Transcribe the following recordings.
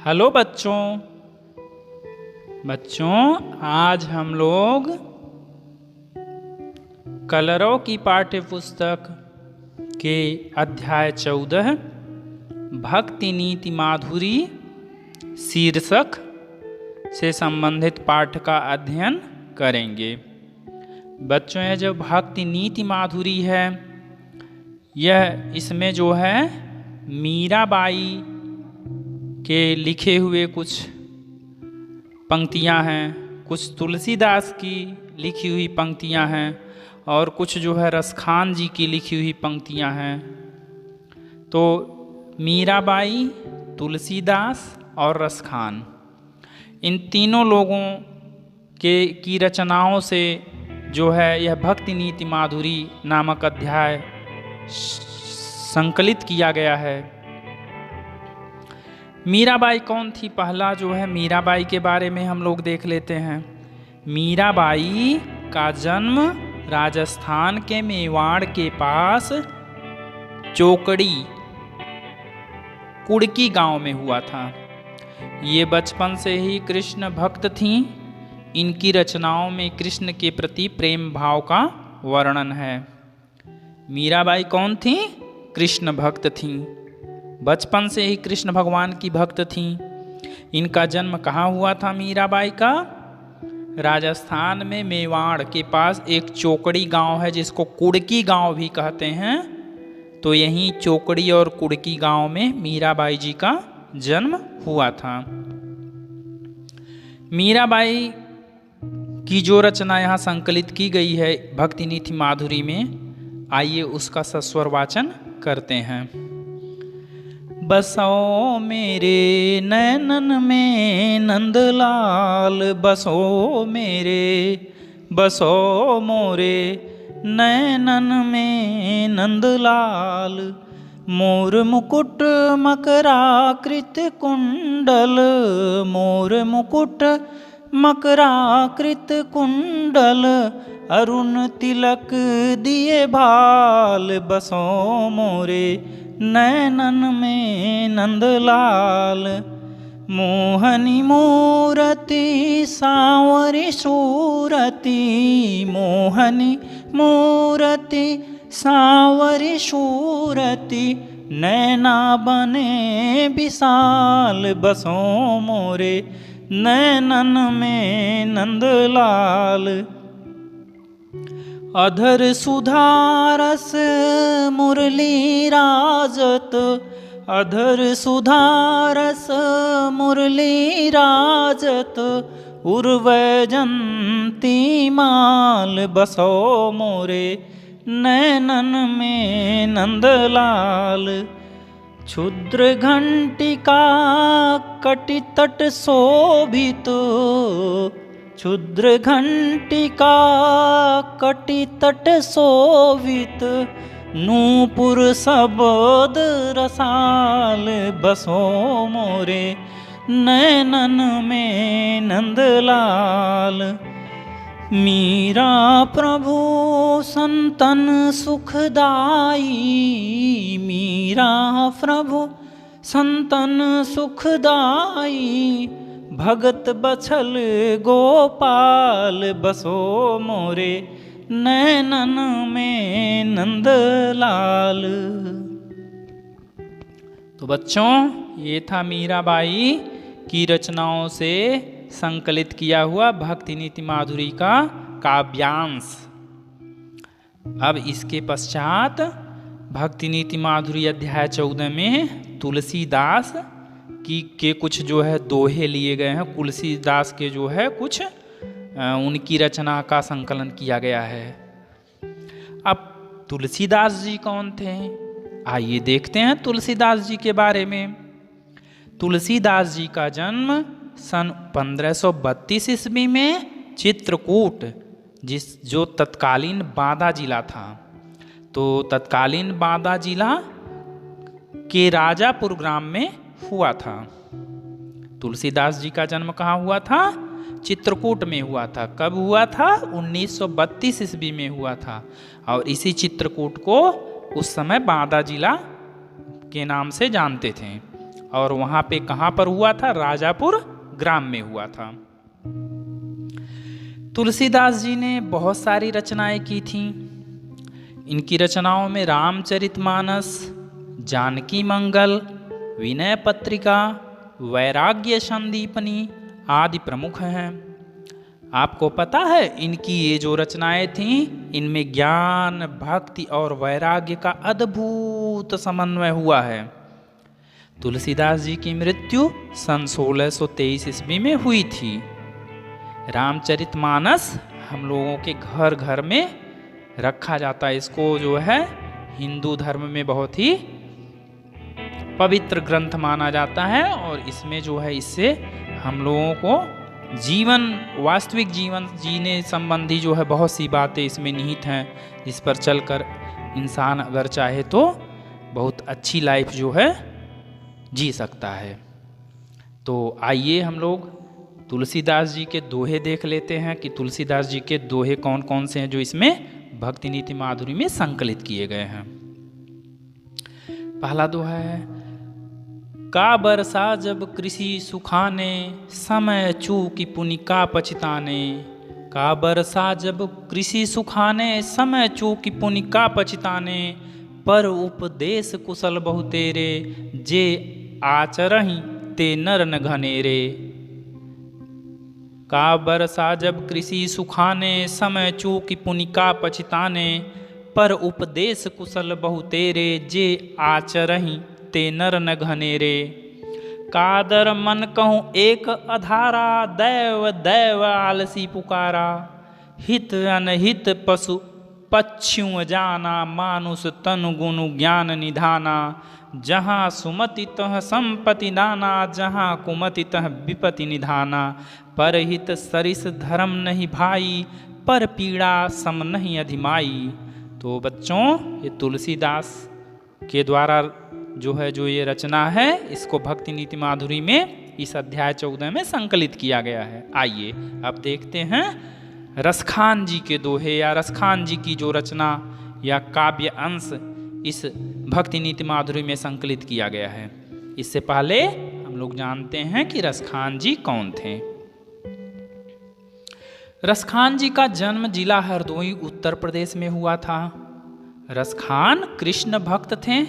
Hello बच्चों, आज हम लोग कलरव की पाठ्य पुस्तक के अध्याय 14 भक्ति नीति माधुरी शीर्षक से संबंधित पाठ का अध्ययन करेंगे। बच्चों, यह जो भक्ति नीति माधुरी है, यह इसमें जो है मीराबाई के लिखे हुए कुछ पंक्तियां हैं, कुछ तुलसीदास की लिखी हुई पंक्तियां हैं और कुछ जो है रसखान जी की लिखी हुई पंक्तियां हैं। तो मीराबाई, तुलसीदास और रसखान, इन तीनों लोगों की रचनाओं से जो है यह भक्ति नीति माधुरी नामक अध्याय संकलित किया गया है। मीराबाई कौन थी? पहला जो है मीराबाई के बारे में हम लोग देख लेते हैं। मीराबाई का जन्म राजस्थान के मेवाड़ के पास चोकड़ी कुड़की गांव में हुआ था। ये बचपन से ही कृष्ण भक्त थीं। इनकी रचनाओं में कृष्ण के प्रति प्रेम भाव का वर्णन है। मीराबाई कौन थी? कृष्ण भक्त थीं। बचपन से ही कृष्ण भगवान की भक्त थीं। इनका जन्म कहाँ हुआ था मीराबाई का? राजस्थान में मेवाड़ के पास एक चोकड़ी गांव है जिसको कुड़की गांव भी कहते हैं। तो यहीं चोकड़ी और कुड़की गांव में मीराबाई जी का जन्म हुआ था। मीराबाई की जो रचना यहाँ संकलित की गई है भक्ति नीति माधुरी में, आइए उसका सस्वर वाचन करते हैं। बसो मेरे नैनन में नंदलाल, बसो मोरे नैनन में नंदलाल। मोर मुकुट मकराकृत कुंडल, मोर मुकुट मकराकृत कुंडल। अरुण तिलक दिए भाल, बसो मोरे नैनन में नंदलाल। मोहनी मूरति सांवरी सूरति, मोहनी मूरति सांवरी सूरति। नैना बने विशाल, बसो मोरे नैनन में नंदलाल। अधर सुधारस मुरली राजत, अधर सुधारस मुरली राजत। उर्वैजंती माल, बसो मोरे नैनन में नंदलाल। क्षुद्र घंटिका कटितट शोभित, क्षुद्र घंटिका कटितट शोभित। नूपुर सबद रसाल, बसो मोरे नैनन में नंदलाल। मीरा प्रभु संतन सुखदाई, मीरा प्रभु संतन सुखदाई। भगत बछल गोपाल, बसो मोरे नैनन में नंदलाल। तो बच्चों, ये था मीराबाई की रचनाओं से संकलित किया हुआ भक्ति नीति माधुरी का काव्यांश। अब इसके पश्चात भक्ति नीति माधुरी अध्याय 14 में तुलसीदास के कुछ जो है दोहे लिए गए हैं। तुलसीदास के जो है कुछ उनकी रचना का संकलन किया गया है। अब तुलसीदास जी कौन थे? आइए देखते हैं तुलसीदास जी के बारे में। तुलसीदास जी का जन्म सन 1532 ईस्वी में चित्रकूट, जो तत्कालीन बांदा जिला था, तो तत्कालीन बांदा जिला के राजापुर ग्राम में हुआ था। तुलसीदास जी का जन्म कहाँ हुआ था? चित्रकूट में हुआ था। कब हुआ था? 1932 ईस्वी में हुआ था। और इसी चित्रकूट को उस समय बांदा जिला के नाम से जानते थे। और वहाँ पे कहाँ पर हुआ था? राजापुर ग्राम में हुआ था। तुलसीदास जी ने बहुत सारी रचनाएं की थीं। इनकी रचनाओं में रामचरितमानस, जानकी मंगल, विनय पत्रिका, वैराग्य संदीपनी आदि प्रमुख हैं। आपको पता है इनकी ये जो रचनाएं थीं, इनमें ज्ञान, भक्ति और वैराग्य का अद्भुत समन्वय हुआ है। तुलसीदास जी की मृत्यु सन 1623 ईस्वी में हुई थी। रामचरितमानस हम लोगों के घर घर में रखा जाता है। इसको जो है हिंदू धर्म में बहुत ही पवित्र ग्रंथ माना जाता है। और इसमें जो है इससे हम लोगों को वास्तविक जीवन जीने संबंधी जो है बहुत सी बातें इसमें निहित हैं, जिस पर चलकर इंसान अगर चाहे तो बहुत अच्छी लाइफ जो है जी सकता है। तो आइए हम लोग तुलसीदास जी के दोहे देख लेते हैं कि तुलसीदास जी के दोहे कौन कौन से हैं जो इसमें भक्ति नीति माधुरी में संकलित किए गए हैं। पहला दोहा है, का बरसा जब कृषि सुखाने, समय चूकी पुनि का पछताने। का बरसा जब कृषि सुखाने, समय चूकी पुनि का पछताने। पर उपदेश कुशल बहु तेरे, जे आचरहि ते नर न घनेरे। का बरसा जब कृषि सुखाने, समय चूकी पुनि का पछताने। पर उपदेश कुशल बहु तेरे, जे आचरहि ते नर न घनेरे। कादर मन कहूँ एक अधारा, दैव दैव आलसी पुकारा। हित अनहित पशु पक्षियों जाना, मानुष तनु गुनु ज्ञान निधाना। जहाँ सुमति तह संपत्ति दाना, जहाँ कुमति तह विपत्ति निधाना। परहित सरिस धर्म नहीं भाई, पर पीड़ा सम नहीं अधिमाई। तो बच्चों, ये तुलसीदास के द्वारा जो ये रचना है, इसको भक्ति नीति माधुरी में इस अध्याय 14 में संकलित किया गया है। आइए अब देखते हैं रसखान जी के दोहे या रसखान जी की जो रचना या काव्य अंश इस भक्ति नीति माधुरी में संकलित किया गया है। इससे पहले हम लोग जानते हैं कि रसखान जी कौन थे। रसखान जी का जन्म जिला हरदोई उत्तर प्रदेश में हुआ था। रसखान कृष्ण भक्त थे।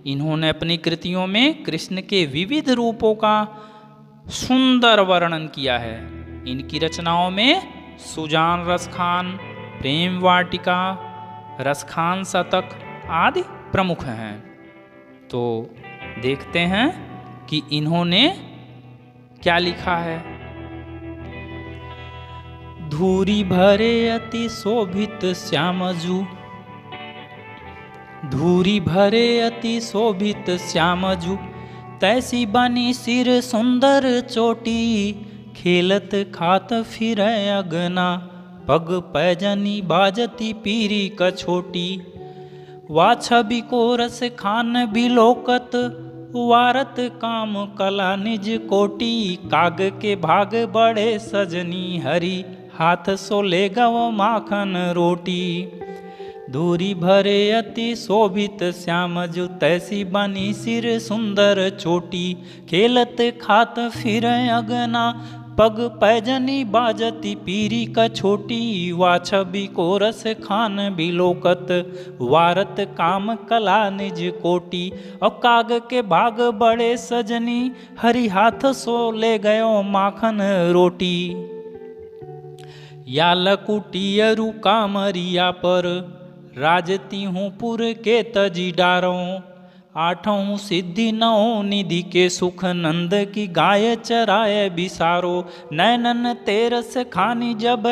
इन्होंने अपनी कृतियों में कृष्ण के विविध रूपों का सुंदर वर्णन किया है। इनकी रचनाओं में सुजान रसखान, प्रेम वाटिका, रसखान शतक आदि प्रमुख हैं। तो देखते हैं कि इन्होंने क्या लिखा है। धूरी भरे अति शोभित श्यामजू, धूरी भरे अति शोभित श्यामजू। तैसी बनी सिर सुंदर चोटी, खेलत खात फिर अगना। पग पैजनी बाजती पीरी कछोटी। वा छवि को रस खान बिलोकत, वारत काम कला निज कोटी। काग के भाग बड़े सजनी हरी, हाथ सोले गव माखन रोटी। धूरी भरे अति शोभित श्यामजू, तैसी बनी सिर सुंदर चोटी। खेलत खात फिर अगना, पग पैजनी बाजती पीरी कछोटी। वा छवि को रस खान बिलोकत, वारत काम कला निज कोटी। और काग के भाग बड़े सजनी, हरि हाथ सो ले गयो माखन रोटी। या लकुटियरु कामरिया पर, राजती हूँ पुर के तजी डारों। आठों सिद्धि नौ निधि के सुख, नंद की गाय चराए बिसारो। नैनन तेरस खानी जब,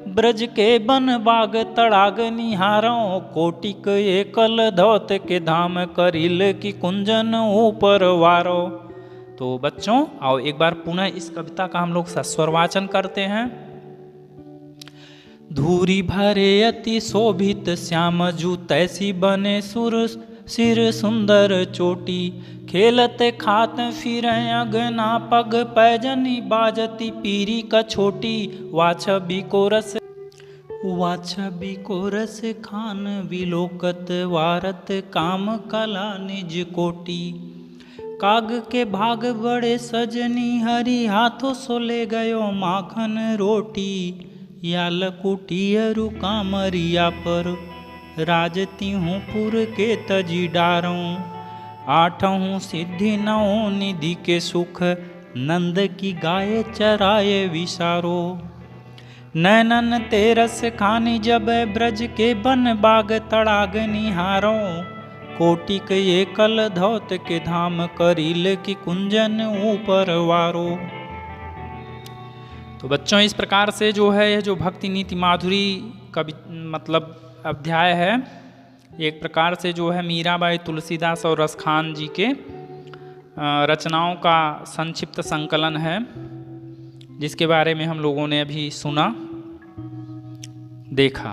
ब्रज के बन बाग तड़ाग निहारों। कोटिक एकल धौत के धाम, करिल की कुंजन ऊपर वारो। तो बच्चों आओ एक बार पुनः इस कविता का हम लोग सस्वर वाचन करते हैं। धूरी भरे अति शोभित श्यामजू, तैसी बने सिर सुंदर चोटी। खेलत खात फिर अगना पग पैजनी बाजती पीरी का छोटी। वाछबी कोरस खान विलोकत वारत काम कला निज कोटी। काग के भाग बड़े सजनी हरि हाथों सो ले गयो माखन रोटी। या लकुटी अरु कामरिया पर राजती हूँ पुर के तजी डारों। आठों सिद्धि नौ निधि के सुख नंद की गाय चराए विसारो। नैनन तेरस खानी जब ब्रज के बन बाग तड़ाग निहारों। कोटिक ये कल धौत के धाम करील की कुंजन ऊपर वारो। तो बच्चों इस प्रकार से जो है यह जो भक्ति नीति माधुरी का मतलब अध्याय है, एक प्रकार से जो है मीराबाई, तुलसीदास और रसखान जी के रचनाओं का संक्षिप्त संकलन है, जिसके बारे में हम लोगों ने अभी सुना देखा।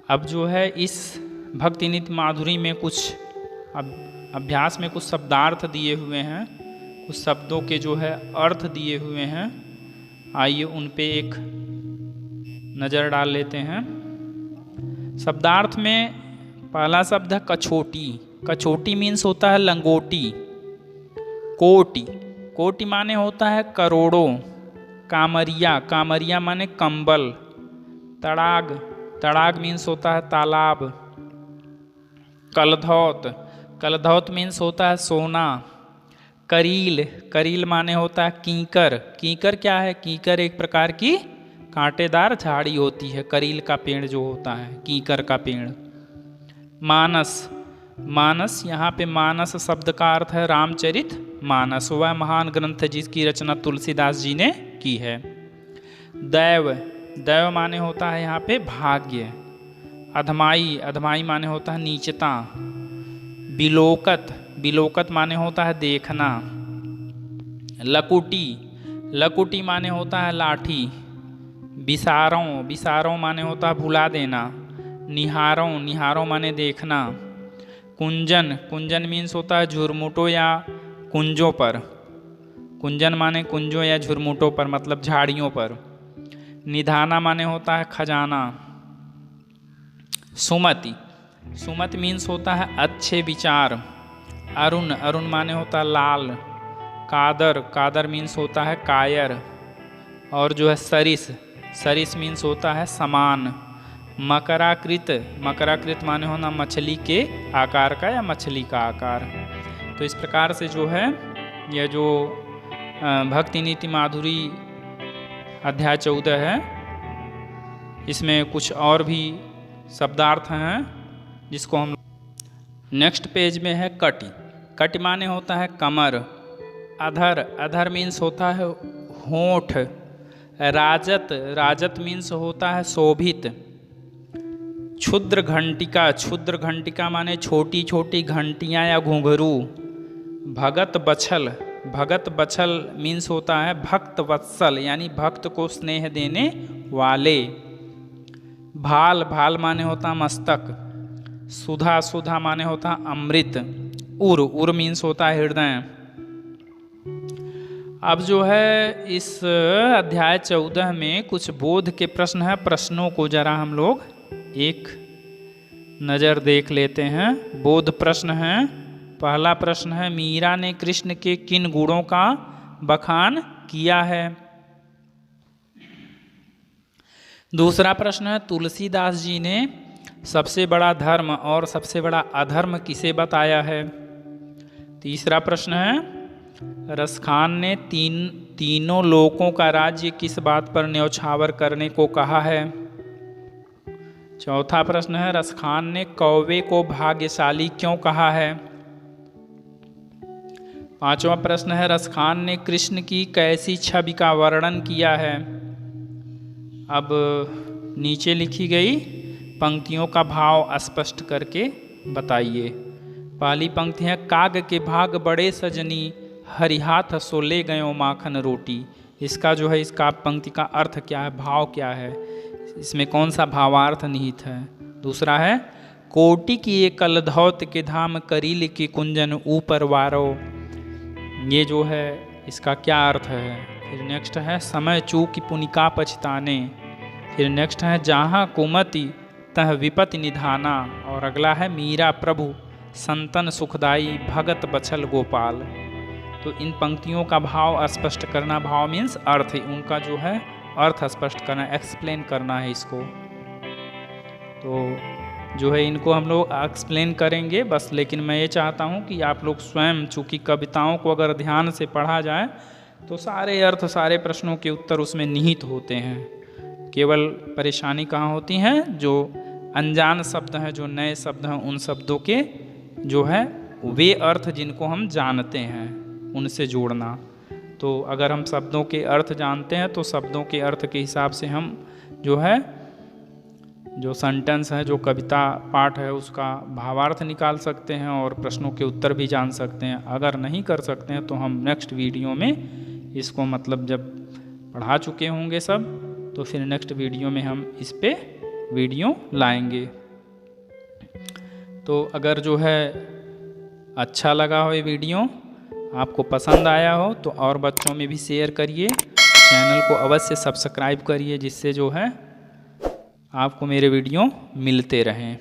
अब जो है इस भक्ति नीति माधुरी में कुछ अभ्यास में कुछ शब्दार्थ दिए हुए हैं, कुछ शब्दों के जो है अर्थ दिए हुए हैं। आइए उन पे एक नज़र डाल लेते हैं। शब्दार्थ में पहला शब्द है कछोटी। कछोटी मीन्स होता है लंगोटी। कोटि, कोटि माने होता है करोड़ों। कामरिया, कामरिया माने कंबल। तड़ाग, तड़ाग मीन्स होता है तालाब। कलधौत, कलधौत मीन्स होता है सोना। करील, करील माने होता है कीकर। कीकर क्या है? कीकर एक प्रकार की कांटेदार झाड़ी होती है। करील का पेड़ जो होता है, कीकर का पेड़। मानस, मानस, यहाँ पे मानस शब्द का अर्थ है रामचरित मानस, वह महान ग्रंथ जिसकी रचना तुलसीदास जी ने की है। दैव, दैव माने होता है यहाँ पे भाग्य। अधमाई, अधमाई माने होता है नीचता। बिलोकत, बिलोकत माने होता है देखना। लकुटी, लकुटी माने होता है लाठी। बिसारों, बिसारों माने होता है भुला देना। निहारों, निहारों माने देखना। कुंजन, कुंजन मीन्स होता है झुरमुटों या कुंजों पर। कुंजन माने कुंजों या झुरमुटों पर, मतलब झाड़ियों पर। निधाना माने होता है खजाना। सुमति, सुमति मीन्स होता है अच्छे विचार। अरुण, अरुण माने होता है लाल। कादर, कादर मीन्स होता है कायर। और जो है सरिस, सरिस मीन्स होता है समान। मकराकृत, मकराकृत माने होना मछली के आकार का या मछली का आकार। तो इस प्रकार से जो है यह जो भक्ति नीति माधुरी अध्याय 14 है, इसमें कुछ और भी शब्दार्थ हैं जिसको हम नेक्स्ट पेज में है। कटि, कटि माने होता है कमर। अधर, अधर मीन्स होता है होंठ। राजत, राजत मीन्स होता है शोभित। क्षुद्र घंटिका, क्षुद्र घंटिका माने छोटी छोटी घंटियाँ या घुंघरू। भगत बछल, भगत बछल मीन्स होता है भक्त वत्सल, यानी भक्त को स्नेह देने वाले। भाल, भाल माने होता मस्तक। सुधा, सुधा माने होता अमृत। उर, उर मीन्स होता है हृदय। अब जो है इस अध्याय 14 में कुछ बोध के प्रश्न हैं। प्रश्नों को जरा हम लोग एक नज़र देख लेते हैं। बोध प्रश्न हैं। पहला प्रश्न है, मीरा ने कृष्ण के किन गुणों का बखान किया है? दूसरा प्रश्न है, तुलसीदास जी ने सबसे बड़ा धर्म और सबसे बड़ा अधर्म किसे बताया है? तीसरा प्रश्न है, रसखान ने तीनों लोकों का राज्य किस बात पर न्यौछावर करने को कहा है? चौथा प्रश्न है, रसखान ने कौवे को भाग्यशाली क्यों कहा है? पांचवा प्रश्न है, रसखान ने कृष्ण की कैसी छवि का वर्णन किया है? अब नीचे लिखी गई पंक्तियों का भाव स्पष्ट करके बताइए। पहली पंक्ति है, काग के भाग बड़े सजनी हरिहाथ सो ले गयो माखन रोटी। इसका जो है इसका पंक्ति का अर्थ क्या है, भाव क्या है, इसमें कौन सा भावार्थ निहित है? दूसरा है, कोटि किए कलधौत के धाम करील की कुंजन ऊपर वारो। ये जो है इसका क्या अर्थ है। फिर नेक्स्ट है समय चूक पुनिका पछताने। फिर नेक्स्ट है जहाँ कुमति तह विपति निधाना। और अगला है मीरा प्रभु संतन सुखदाई भगत बछल गोपाल। तो इन पंक्तियों का भाव स्पष्ट करना, भाव मीन्स अर्थ, उनका जो है अर्थ स्पष्ट करना, एक्सप्लेन करना है इसको। तो जो है इनको हम लोग एक्सप्लेन करेंगे बस, लेकिन मैं ये चाहता हूँ कि आप लोग स्वयं, चूँकि कविताओं को अगर ध्यान से पढ़ा जाए तो सारे अर्थ, सारे प्रश्नों के उत्तर उसमें निहित होते हैं। केवल परेशानी कहाँ होती है, जो अनजान शब्द हैं, जो नए शब्द हैं, उन शब्दों के जो है वे अर्थ जिनको हम जानते हैं उनसे जोड़ना। तो अगर हम शब्दों के अर्थ जानते हैं तो शब्दों के अर्थ के हिसाब से हम जो है, जो सेंटेंस है, जो कविता पाठ है, उसका भावार्थ निकाल सकते हैं और प्रश्नों के उत्तर भी जान सकते हैं। अगर नहीं कर सकते हैं तो हम नेक्स्ट वीडियो में इसको, मतलब जब पढ़ा चुके होंगे सब, तो फिर नेक्स्ट वीडियो में हम इस पे वीडियो लाएंगे। तो अगर जो है अच्छा लगा हो ये वीडियो, आपको पसंद आया हो, तो और बच्चों में भी शेयर करिए। चैनल को अवश्य सब्सक्राइब करिए, जिससे जो है आपको मेरे वीडियो मिलते रहें।